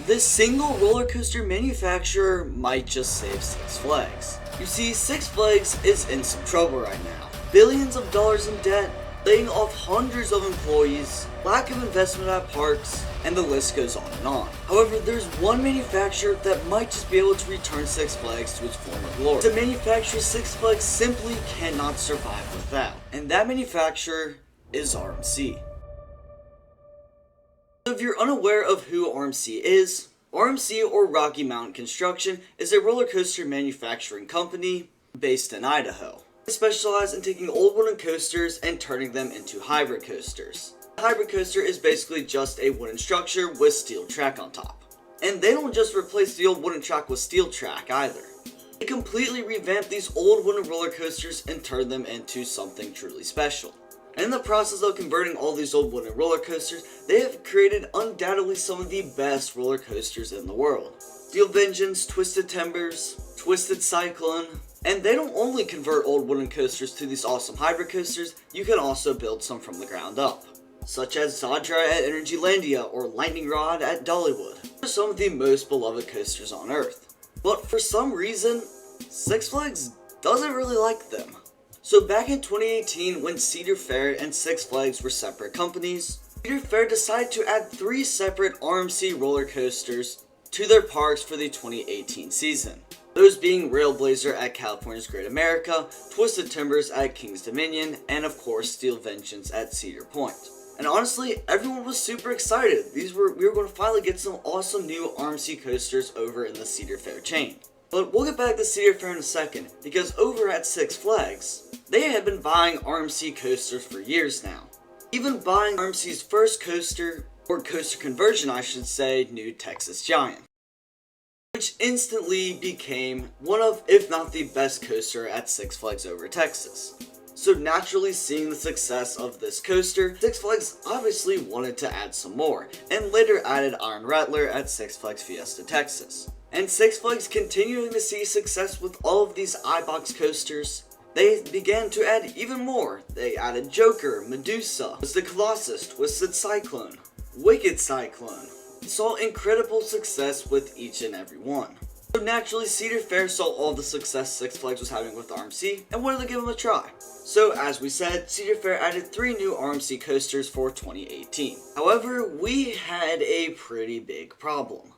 This single roller coaster manufacturer might just save Six Flags. You see, Six Flags is in some trouble right now. Billions of dollars in debt, laying off hundreds of employees, lack of investment at parks, and the list goes on and on. However, there's one manufacturer that might just be able to return Six Flags to its former glory. The manufacturer Six Flags simply cannot survive without, and that manufacturer is RMC. If you're unaware of who RMC is, RMC, or Rocky Mountain Construction, is a roller coaster manufacturing company based in Idaho. They specialize in taking old wooden coasters and turning them into hybrid coasters. A hybrid coaster is basically just a wooden structure with steel track on top. And they don't just replace the old wooden track with steel track either. They completely revamp these old wooden roller coasters and turn them into something truly special. And in the process of converting all these old wooden roller coasters, they have created undoubtedly some of the best roller coasters in the world. Steel Vengeance, Twisted Timbers, Twisted Cyclone, and they don't only convert old wooden coasters to these awesome hybrid coasters, you can also build some from the ground up, such as Zadra at Energylandia or Lightning Rod at Dollywood. They're some of the most beloved coasters on Earth. But for some reason, Six Flags doesn't really like them. So back in 2018, when Cedar Fair and Six Flags were separate companies, Cedar Fair decided to add 3 separate RMC roller coasters to their parks for the 2018 season. Those being Railblazer at California's Great America, Twisted Timbers at King's Dominion, and of course Steel Vengeance at Cedar Point. And honestly, everyone was super excited. We were going to finally get some awesome new RMC coasters over in the Cedar Fair chain. But we'll get back to Cedar Fair in a second, because over at Six Flags, they had been buying RMC coasters for years now. Even buying RMC's first coaster, or coaster conversion I should say, New Texas Giant, which instantly became one of, if not the best coaster at Six Flags over Texas. So naturally, seeing the success of this coaster, Six Flags obviously wanted to add some more, and later added Iron Rattler at Six Flags Fiesta Texas. And Six Flags continuing to see success with all of these iBox coasters, they began to add even more. They added Joker, Medusa, Twisted Colossus, Twisted Cyclone, Wicked Cyclone. They saw incredible success with each and every one. So naturally, Cedar Fair saw all the success Six Flags was having with RMC and wanted to give them a try. So as we said, Cedar Fair added 3 new RMC coasters for 2018. However, we had a pretty big problem.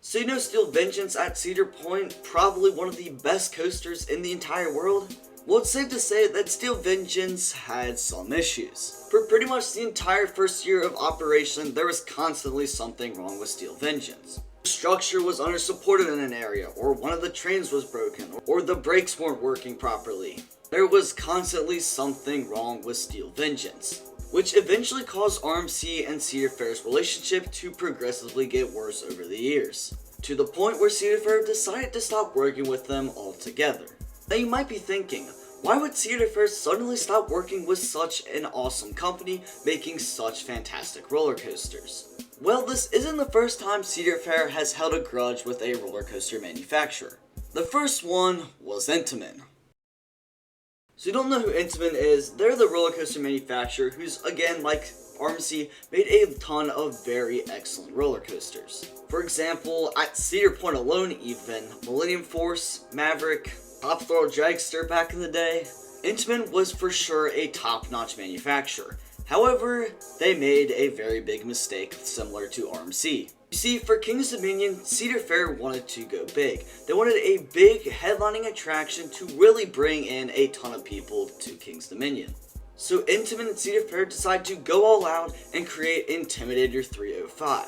So you know Steel Vengeance at Cedar Point, probably one of the best coasters in the entire world? Well, it's safe to say that Steel Vengeance had some issues. For pretty much the entire first year of operation, there was constantly something wrong with Steel Vengeance. The structure was under-supported in an area, or one of the trains was broken, or the brakes weren't working properly. There was constantly something wrong with Steel Vengeance, which eventually caused RMC and Cedar Fair's relationship to progressively get worse over the years, to the point where Cedar Fair decided to stop working with them altogether. Now you might be thinking, why would Cedar Fair suddenly stop working with such an awesome company making such fantastic roller coasters? Well, this isn't the first time Cedar Fair has held a grudge with a roller coaster manufacturer. The first one was Intamin. So you don't know who Intamin is, they're the roller coaster manufacturer who's, again, like RMC, made a ton of very excellent roller coasters. For example, at Cedar Point alone even, Millennium Force, Maverick, Top Thrill Dragster back in the day, Intamin was for sure a top-notch manufacturer. However, they made a very big mistake similar to RMC. You see, for King's Dominion, Cedar Fair wanted to go big. They wanted a big headlining attraction to really bring in a ton of people to King's Dominion. So Intamin and Cedar Fair decided to go all out and create Intimidator 305,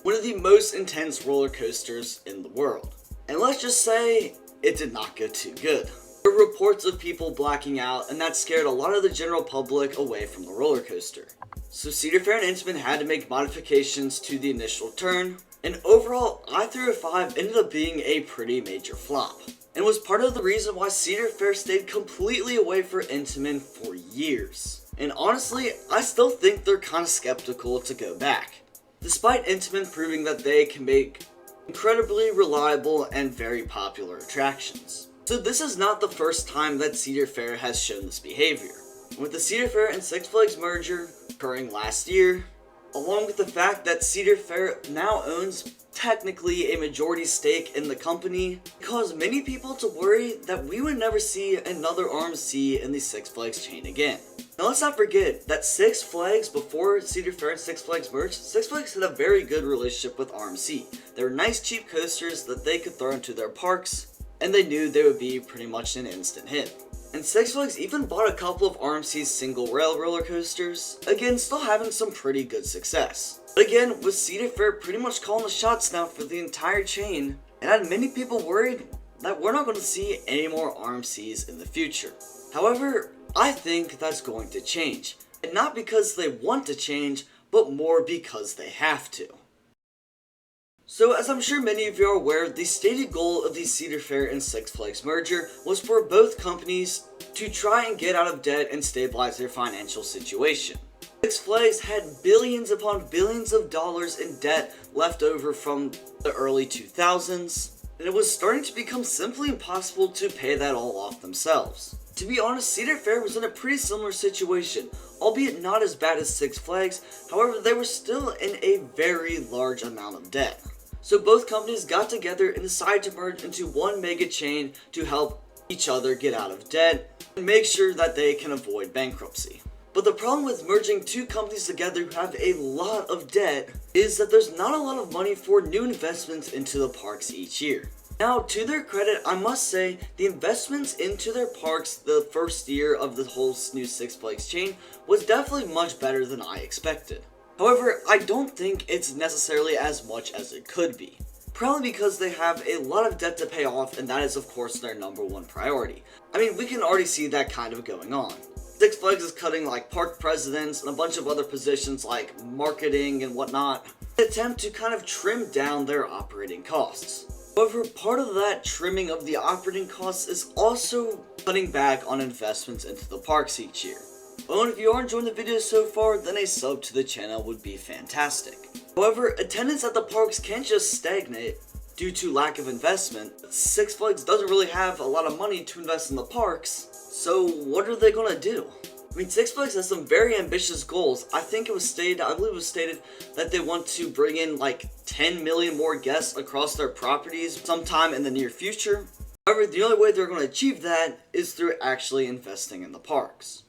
one of the most intense roller coasters in the world. And let's just say, it did not go too good. There were reports of people blacking out, and that scared a lot of the general public away from the roller coaster. So Cedar Fair and Intamin had to make modifications to the initial turn, and overall, I-305 ended up being a pretty major flop, and was part of the reason why Cedar Fair stayed completely away from Intamin for years. And honestly, I still think they're kind of skeptical to go back, despite Intamin proving that they can make incredibly reliable and very popular attractions. So this is not the first time that Cedar Fair has shown this behavior. With the Cedar Fair and Six Flags merger occurring last year, along with the fact that Cedar Fair now owns technically a majority stake in the company, caused many people to worry that we would never see another RMC in the Six Flags chain again. Now let's not forget that Six Flags, before Cedar Fair and Six Flags merged, Six Flags had a very good relationship with RMC. They were nice cheap coasters that they could throw into their parks, and they knew they would be pretty much an instant hit. And Six Flags even bought a couple of RMC's single rail roller coasters, again still having some pretty good success. But again, with Cedar Fair pretty much calling the shots now for the entire chain, it had many people worried that we're not going to see any more RMCs in the future. However, I think that's going to change, and not because they want to change, but more because they have to. So, as I'm sure many of you are aware, the stated goal of the Cedar Fair and Six Flags merger was for both companies to try and get out of debt and stabilize their financial situation. Six Flags had billions upon billions of dollars in debt left over from the early 2000s, and it was starting to become simply impossible to pay that all off themselves. To be honest, Cedar Fair was in a pretty similar situation, albeit not as bad as Six Flags. However, they were still in a very large amount of debt. So both companies got together and decided to merge into one mega chain to help each other get out of debt and make sure that they can avoid bankruptcy. But the problem with merging two companies together who have a lot of debt is that there's not a lot of money for new investments into the parks each year. Now, to their credit, I must say, the investments into their parks the first year of the whole new Six Flags chain was definitely much better than I expected. However, I don't think it's necessarily as much as it could be. Probably because they have a lot of debt to pay off, and that is of course their number one priority. I mean, we can already see that kind of going on. Six Flags is cutting like park presidents and a bunch of other positions like marketing and whatnot, in an attempt to kind of trim down their operating costs. However, part of that trimming of the operating costs is also cutting back on investments into the parks each year. Well, if you are enjoying the video so far, then a sub to the channel would be fantastic. However, attendance at the parks can't just stagnate due to lack of investment. Six Flags doesn't really have a lot of money to invest in the parks, so what are they gonna do? I mean, Six Flags has some very ambitious goals. I believe it was stated that they want to bring in like 10 million more guests across their properties sometime in the near future. However, the only way they're going to achieve that is through actually investing in the parks.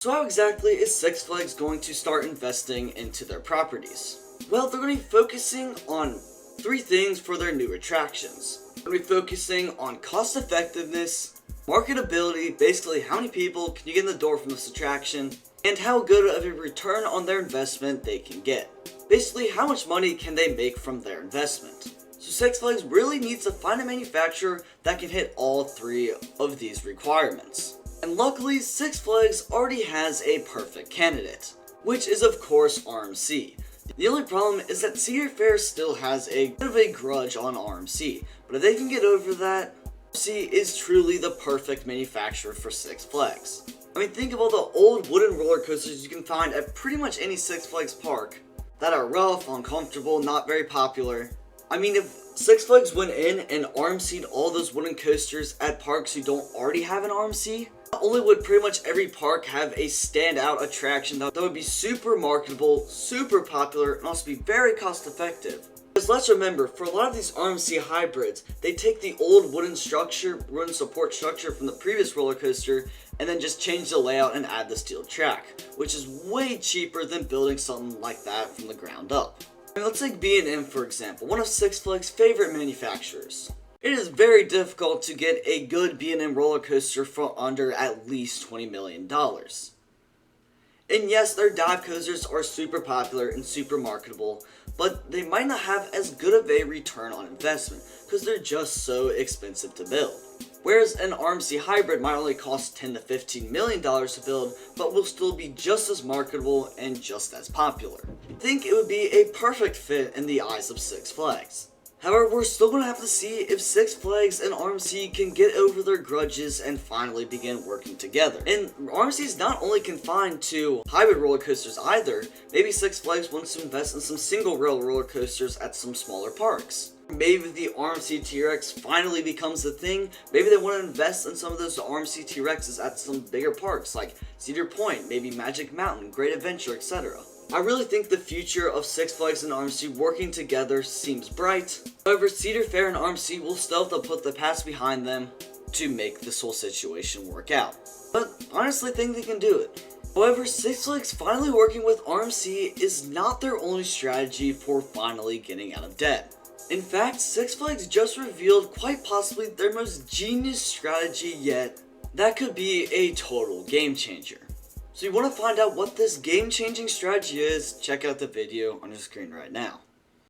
So how exactly is Six Flags going to start investing into their properties? Well, they're going to be focusing on three things for their new attractions. They're going to be focusing on cost effectiveness, marketability, basically how many people can you get in the door from this attraction, and how good of a return on their investment they can get. Basically, how much money can they make from their investment. So Six Flags really needs to find a manufacturer that can hit all three of these requirements. And luckily, Six Flags already has a perfect candidate, which is of course RMC. The only problem is that Cedar Fair still has a bit of a grudge on RMC, but if they can get over that, RMC is truly the perfect manufacturer for Six Flags. I mean, think of all the old wooden roller coasters you can find at pretty much any Six Flags park that are rough, uncomfortable, not very popular. I mean, if Six Flags went in and RMC'd all those wooden coasters at parks who don't already have an RMC, not only would pretty much every park have a standout attraction that would be super marketable, super popular, and also be very cost effective. Because let's remember, for a lot of these RMC hybrids, they take the old wooden support structure from the previous roller coaster and then just change the layout and add the steel track, which is way cheaper than building something like that from the ground up. I mean, let's take B&M for example, one of Six Flags' favorite manufacturers. It is very difficult to get a good B&M roller coaster for under at least $20 million. And yes, their dive coasters are super popular and super marketable, but they might not have as good of a return on investment because they're just so expensive to build. Whereas an RMC hybrid might only cost $10 to $15 million to build, but will still be just as marketable and just as popular. I think it would be a perfect fit in the eyes of Six Flags. However, we're still going to have to see if Six Flags and RMC can get over their grudges and finally begin working together. And RMC is not only confined to hybrid roller coasters either. Maybe Six Flags wants to invest in some single rail roller coasters at some smaller parks. Maybe the RMC T-Rex finally becomes the thing. Maybe they want to invest in some of those RMC T-Rexes at some bigger parks like Cedar Point, maybe Magic Mountain, Great Adventure, etc. I really think the future of Six Flags and RMC working together seems bright. However, Cedar Fair and RMC will still have to put the past behind them to make this whole situation work out. But honestly, I think they can do it. However, Six Flags finally working with RMC is not their only strategy for finally getting out of debt. In fact, Six Flags just revealed quite possibly their most genius strategy yet that could be a total game changer. So you want to find out what this game changing strategy is, check out the video on your screen right now.